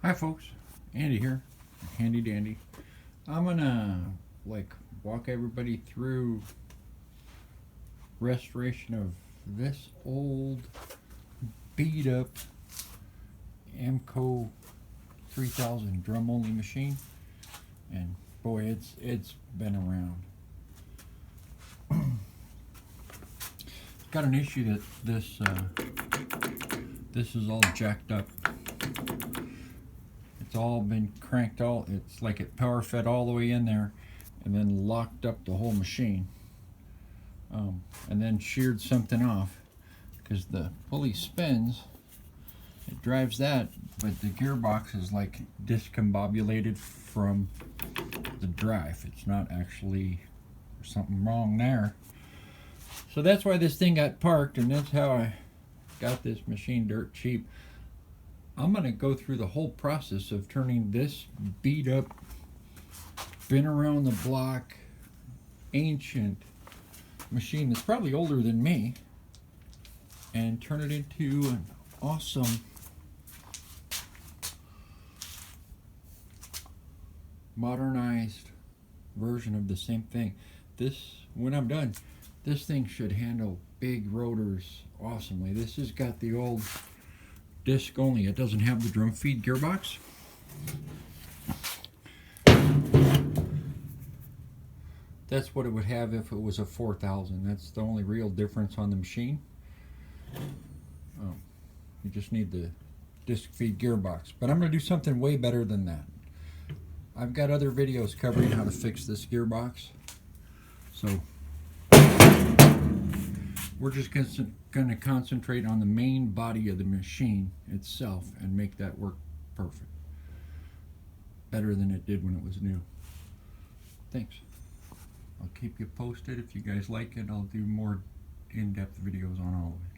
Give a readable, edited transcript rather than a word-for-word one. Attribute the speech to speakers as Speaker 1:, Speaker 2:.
Speaker 1: Hi folks, Andy here, handy dandy. I'm gonna walk everybody through restoration of this old beat up AMMCO 3000 drum only machine, and boy, it's been around. Got an issue that this is all jacked up. It's all been cranked it's like it power fed all the way in there and then locked up the whole machine, and then sheared something off because the pulley spins, it drives that, but the gearbox is like discombobulated from the drive. It's not actually, there's something wrong there. So that's why this thing got parked, and that's how I got this machine dirt cheap. I'm going to go through the whole process of turning this beat up, been around the block, ancient machine that's probably older than me, and turn it into an awesome modernized version of the same thing. When I'm done, this thing should handle big rotors awesomely. This has got the old disc only. It doesn't have the drum feed gearbox. That's what it would have if it was a 4000. That's the only real difference on the machine. You just need the disc feed gearbox. But I'm going to do something way better than that. I've got other videos covering how to fix this gearbox. So we're just going to concentrate on the main body of the machine itself and make that work perfect. Better than it did when it was new. Thanks. I'll keep you posted. If you guys like it, I'll do more in-depth videos on all of it.